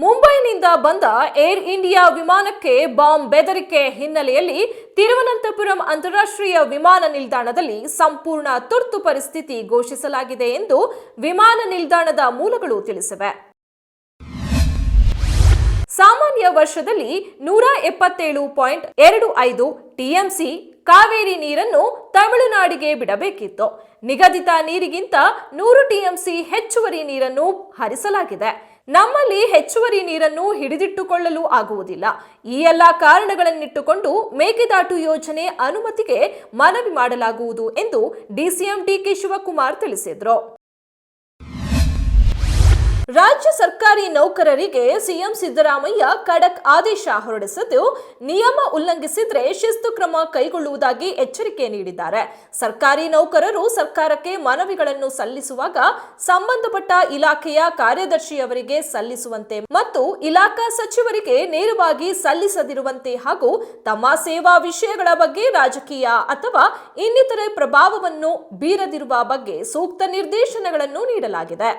ಮುಂಬೈನಿಂದ ಬಂದ air India ವಿಮಾನಕ್ಕೆ bomb ಬೆದರಿಕೆ ಹಿನ್ನೆಲೆಯಲ್ಲಿ ತಿರುವನಂತಪುರಂ ಅಂತಾರಾಷ್ಟ್ರೀಯ ವಿಮಾನ ನಿಲ್ದಾಣದಲ್ಲಿ ಸಂಪೂರ್ಣ ತುರ್ತು ಪರಿಸ್ಥಿತಿ ಘೋಷಿಸಲಾಗಿದೆ ಎಂದು ವಿಮಾನ ನಿಲ್ದಾಣದ ಮೂಲಗಳು ತಿಳಿಸಿವೆ. ಸಾಮಾನ್ಯ ವರ್ಷದಲ್ಲಿ 177.25 ಟಿಎಂಸಿ ಕಾವೇರಿ ನೀರನ್ನು ತಮಿಳುನಾಡಿಗೆ ಬಿಡಬೇಕಿತ್ತು. ನಿಗದಿತ ನೀರಿಗಿಂತ 100 ಟಿಎಂಸಿ ಹೆಚ್ಚುವರಿ ನೀರನ್ನು ಹರಿಸಲಾಗಿದೆ. ನಮ್ಮಲ್ಲಿ ಹೆಚ್ಚುವರಿ ನೀರನ್ನು ಹಿಡಿದಿಟ್ಟುಕೊಳ್ಳಲು ಆಗುವುದಿಲ್ಲ. ಈ ಎಲ್ಲ ಕಾರಣಗಳನ್ನಿಟ್ಟುಕೊಂಡು ಮೇಕೆದಾಟು ಯೋಜನೆ ಅನುಮತಿಗೆ ಮನವಿ ಮಾಡಲಾಗುವುದು ಎಂದು ಡಿಸಿಎಂ ಡಿಕೆ ಶಿವಕುಮಾರ್ ತಿಳಿಸಿದರು. ರಾಜ್ಯ ಸರ್ಕಾರಿ ನೌಕರರಿಗೆ ಸಿಎಂ ಸಿದ್ದರಾಮಯ್ಯ ಖಡಕ್ ಆದೇಶ ಹೊರಡಿಸಿದ್ದು, ನಿಯಮ ಉಲ್ಲಂಘಿಸಿದ್ರೆ ಶಿಸ್ತು ಕ್ರಮ ಕೈಗೊಳ್ಳುವುದಾಗಿ ಎಚ್ಚರಿಕೆ ನೀಡಿದ್ದಾರೆ. ಸರ್ಕಾರಿ ನೌಕರರು ಸರ್ಕಾರಕ್ಕೆ ಮನವಿಗಳನ್ನು ಸಲ್ಲಿಸುವಾಗ ಸಂಬಂಧಪಟ್ಟ ಇಲಾಖೆಯ ಕಾರ್ಯದರ್ಶಿಯವರಿಗೆ ಸಲ್ಲಿಸುವಂತೆ ಮತ್ತು ಇಲಾಖಾ ಸಚಿವರಿಗೆ ನೇರವಾಗಿ ಸಲ್ಲಿಸದಿರುವಂತೆ ಹಾಗೂ ತಮ್ಮ ಸೇವಾ ವಿಷಯಗಳ ಬಗ್ಗೆ ರಾಜಕೀಯ ಅಥವಾ ಇನ್ನಿತರೆ ಪ್ರಭಾವವನ್ನು ಬೀರದಿರುವ ಬಗ್ಗೆ ಸೂಕ್ತ ನಿರ್ದೇಶನಗಳನ್ನು ನೀಡಲಾಗಿದೆ.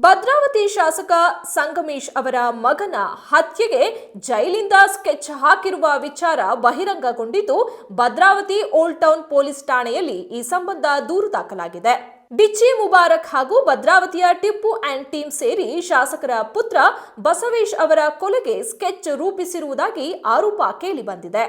ಭದ್ರಾವತಿ ಶಾಸಕ ಸಂಗಮೇಶ್ ಅವರ ಮಗನ ಹತ್ಯೆಗೆ ಜೈಲಿಂದ ಸ್ಕೆಚ್ ಹಾಕಿರುವ ವಿಚಾರ ಬಹಿರಂಗಗೊಂಡಿದ್ದು, ಭದ್ರಾವತಿ ಓಲ್ಡ್ ಟೌನ್ ಪೊಲೀಸ್ ಠಾಣೆಯಲ್ಲಿ ಈ ಸಂಬಂಧ ದೂರು ದಾಖಲಾಗಿದೆ. ಡಿಚ್ಚಿ ಮುಬಾರಕ್ ಹಾಗೂ ಭದ್ರಾವತಿಯ ಟಿಪ್ಪು ಅಂಡ್ ಟೀಮ್ ಸೇರಿ ಶಾಸಕರ ಪುತ್ರ ಬಸವೇಶ್ ಅವರ ಕೊಲೆಗೆ ಸ್ಕೆಚ್ ರೂಪಿಸಿರುವುದಾಗಿ ಆರೋಪ ಕೇಳಿಬಂದಿದೆ.